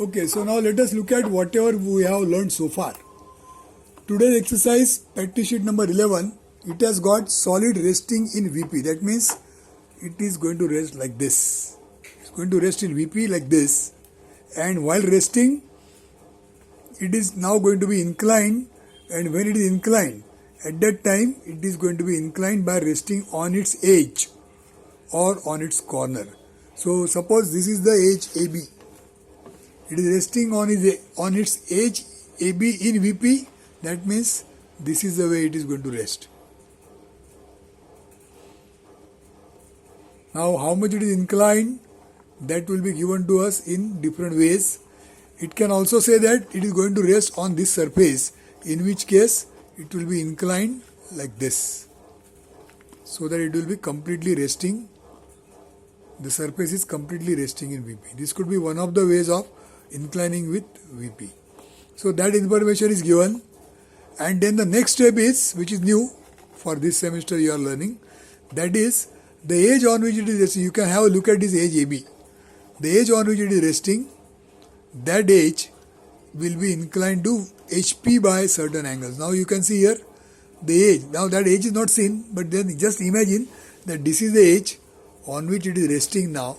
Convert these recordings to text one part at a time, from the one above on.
Okay, so now let us look at whatever we have learned so far. Today's exercise, practice sheet number 11, it has got solid resting in VP. That means it is going to rest like this. It's going to rest in VP like this. And while resting, it is now going to be inclined. And when it is inclined, at that time, it is going to be inclined by resting on its edge or on its corner. So suppose this is the edge AB. It is resting on its edge AB in VP. That means this is the way it is going to rest. Now how much it is inclined, that will be given to us in different ways. It can also say that it is going to rest on this surface, in which case it will be inclined like this, so that it will be completely resting. The surface is completely resting in VP. This could be one of the ways of inclining with VP. So that information is given. And then the next step is, which is new for this semester you are learning, that is the edge on which it is resting. You can have a look at this edge AB. The edge on which it is resting, that edge will be inclined to HP by certain angles. Now you can see here the edge. Now that edge is not seen, but then just imagine that this is the edge on which it is resting now.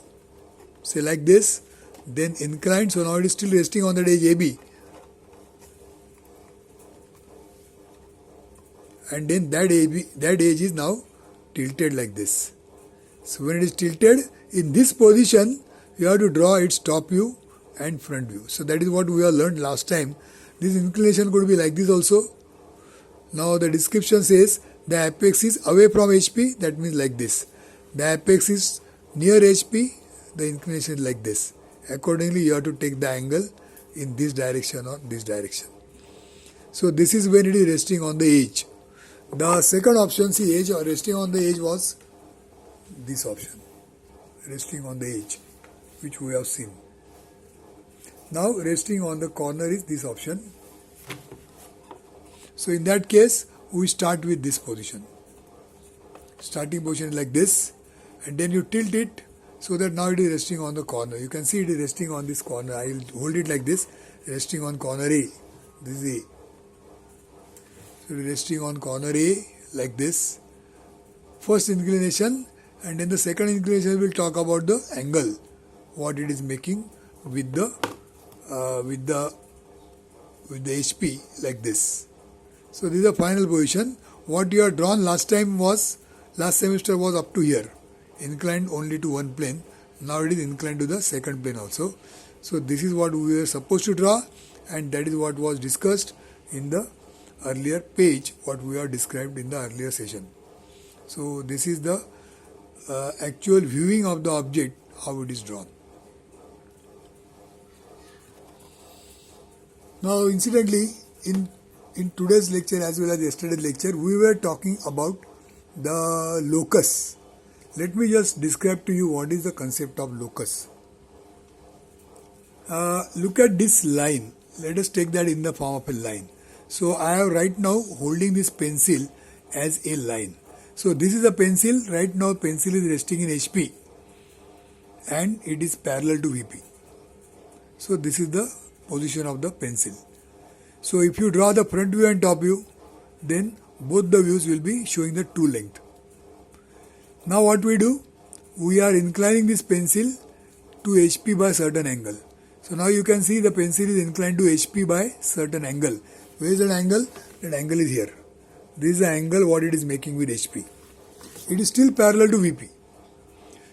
Say like this, then inclined. So now it is still resting on that edge AB. And then that edge is now tilted like this. So when it is tilted, in this position, you have to draw its top view and front view. So that is what we have learned last time. This inclination could be like this also. Now the description says the apex is away from HP, that means like this. The apex is near HP, the inclination is like this. Accordingly, you have to take the angle in this direction or this direction. So this is when it is resting on the edge. The second option, see, edge or resting on the edge, was this option, resting on the edge, which we have seen. Now resting on the corner is this option. So in that case, we start with this position. Starting position is like this, and then you tilt it so that now it is resting on the corner. You can see it is resting on this corner. I will hold it like this, resting on corner A. This is A. So resting on corner A like this. First inclination, and then the second inclination will talk about the angle, what it is making with the HP like this. So this is the final position. What you have drawn last semester was up to here, inclined only to one plane. Now it is inclined to the second plane also. So this is what we were supposed to draw, and that is what was discussed in the earlier page, what we have described in the earlier session. So this is the actual viewing of the object, how it is drawn. Now incidentally, in today's lecture as well as yesterday's lecture, we were talking about the locus. Let me just describe to you what is the concept of locus. Look at this line. Let us take that in the form of a line. So I am right now holding this pencil as a line. So this is a pencil. Right now pencil is resting in HP and it is parallel to VP. So this is the position of the pencil. So if you draw the front view and top view, then both the views will be showing the true length. Now what we do? We are inclining this pencil to HP by certain angle. So now you can see the pencil is inclined to HP by certain angle. Where is that angle? That angle is here. This is the angle what it is making with HP. It is still parallel to VP.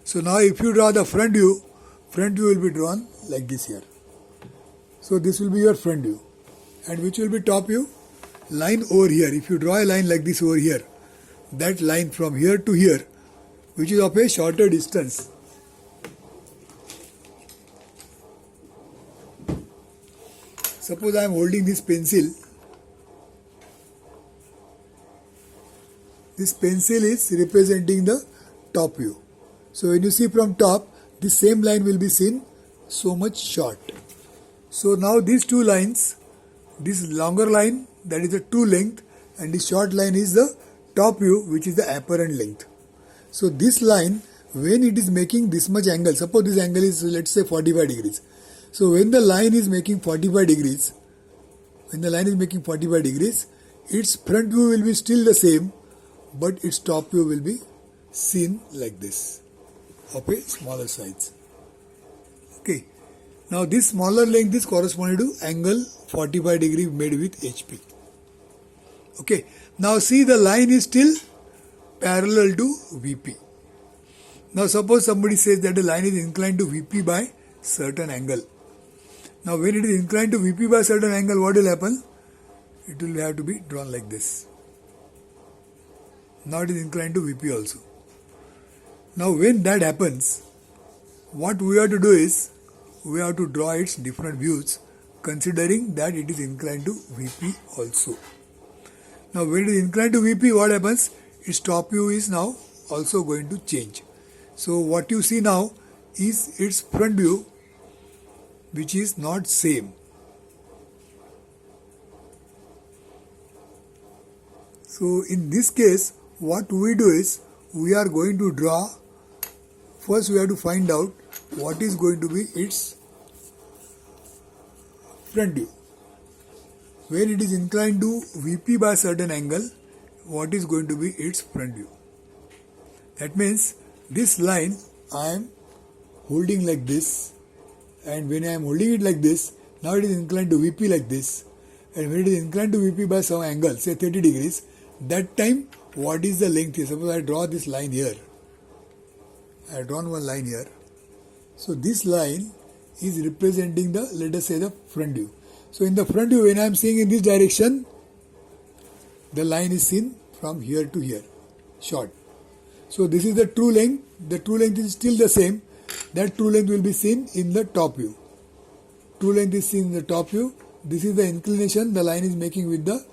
So now if you draw the front view will be drawn like this here. So this will be your front view. And which will be top view? Line over here. If you draw a line like this over here, that line from here to here, which is of a shorter distance. Suppose I am holding this pencil. This pencil is representing the top view. So when you see from top, this same line will be seen so much short. So now these two lines, this longer line, that is the true length, and this short line is the top view, which is the apparent length. So this line, when it is making this much angle, suppose this angle is, let's say, 45 degrees. So when the line is making 45 degrees, its front view will be still the same, but its top view will be seen like this, of a smaller size. Okay. Now this smaller length is corresponding to angle 45 degree made with HP. Okay. Now see, the line is still parallel to VP. Now suppose somebody says that the line is inclined to VP by certain angle. Now when it is inclined to VP by certain angle, what will happen? It will have to be drawn like this. Now it is inclined to VP also. Now when that happens, what we have to do is, we have to draw its different views considering that it is inclined to VP also. Now when it is inclined to VP, what happens? Its top view is now also going to change. So what you see now is its front view, which is not same. So in this case, what we do is, we are going to draw, first we have to find out what is going to be its front view. When it is inclined to VP by a certain angle, what is going to be its front view? That means this line I am holding like this, and when I am holding it like this, now it is inclined to VP like this, and when it is inclined to VP by some angle, say 30 degrees, that time what is the length here? Suppose I draw this line here. I have drawn one line here. So this line is representing the, let us say, the front view. So in the front view, when I am seeing in this direction, the line is seen from here to here, short. So this is the true length. The true length is still the same. That true length will be seen in the top view. True length is seen in the top view. This is the inclination the line is making with the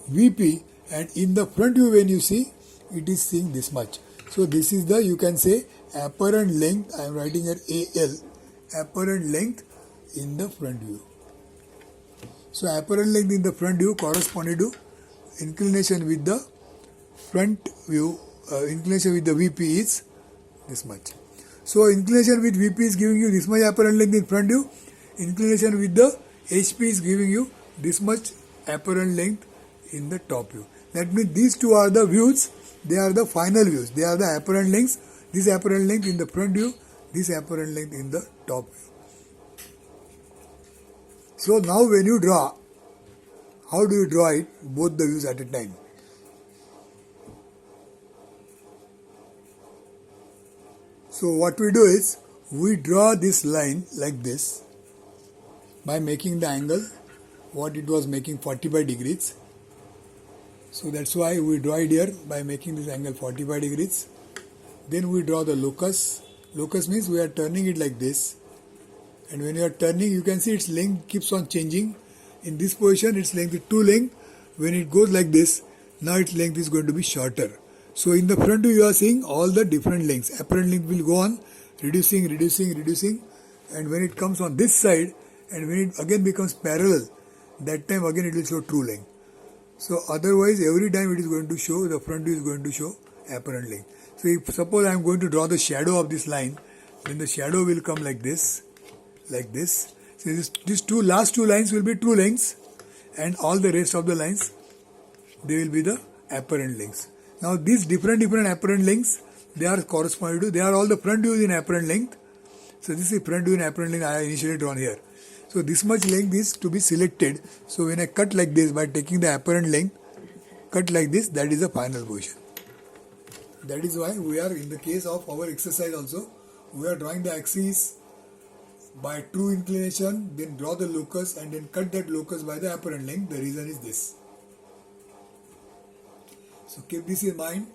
VP, and in the front view when you see, it is seeing this much. So this is the, you can say, apparent length. I am writing here AL, apparent length in the front view. So apparent length in the front view corresponding to inclination with the front view, inclination with the VP is this much. So inclination with VP is giving you this much apparent length in front view. Inclination with the HP is giving you this much apparent length in the top view. That means these two are the views. They are the final views. They are the apparent lengths. This apparent length in the front view, this apparent length in the top view. So now when you draw, how do you draw it? Both the views at a time. So what we do is, we draw this line like this by making the angle what it was making 45 degrees. So that's why we draw it here by making this angle 45 degrees. Then we draw the locus. Locus means we are turning it like this. And when you are turning, you can see its length keeps on changing. In this position, its length is true length. When it goes like this, now its length is going to be shorter. So in the front view, you are seeing all the different lengths. Apparent length will go on reducing. And when it comes on this side, and when it again becomes parallel, that time again it will show true length. So otherwise, every time it is going to show, the front view is going to show apparent length. So if suppose I am going to draw the shadow of this line, then the shadow will come like this. So these last two lines will be true lengths, and all the rest of the lines, they will be the apparent lengths. Now these different apparent lengths, they are corresponding to, they are all the front views in apparent length. So this is front view in apparent length I have initially drawn here. So this much length is to be selected. So when I cut like this by taking the apparent length, cut like this, that is the final position. That is why we are, in the case of our exercise also, we are drawing the axis by true inclination, then draw the locus and then cut that locus by the apparent length. The reason is this. So keep this in mind.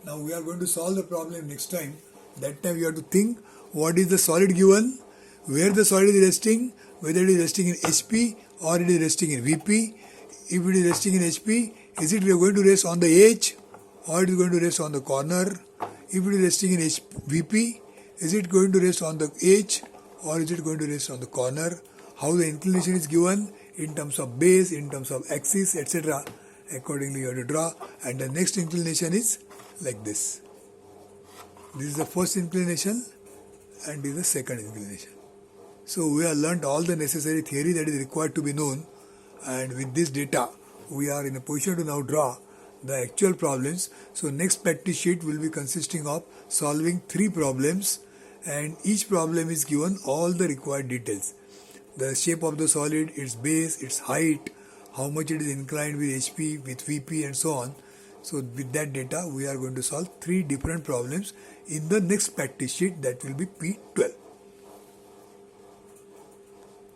Now we are going to solve the problem next time. That time you have to think what is the solid given, where the solid is resting, whether it is resting in HP or it is resting in VP. If it is resting in HP, is it going to rest on the edge or it is going to rest on the corner? If it is resting in VP, is it going to rest on the edge or is it going to rest on the corner? How the inclination is given in terms of base, in terms of axis, etc. Accordingly you have to draw, and the next inclination is like this. This is the first inclination and this is the second inclination. So we have learnt all the necessary theory that is required to be known, and with this data we are in a position to now draw the actual problems. So next practice sheet will be consisting of solving 3 problems, and each problem is given all the required details. The shape of the solid, its base, its height, how much it is inclined with HP, with VP and so on. So with that data we are going to solve 3 different problems in the next practice sheet, that will be P12.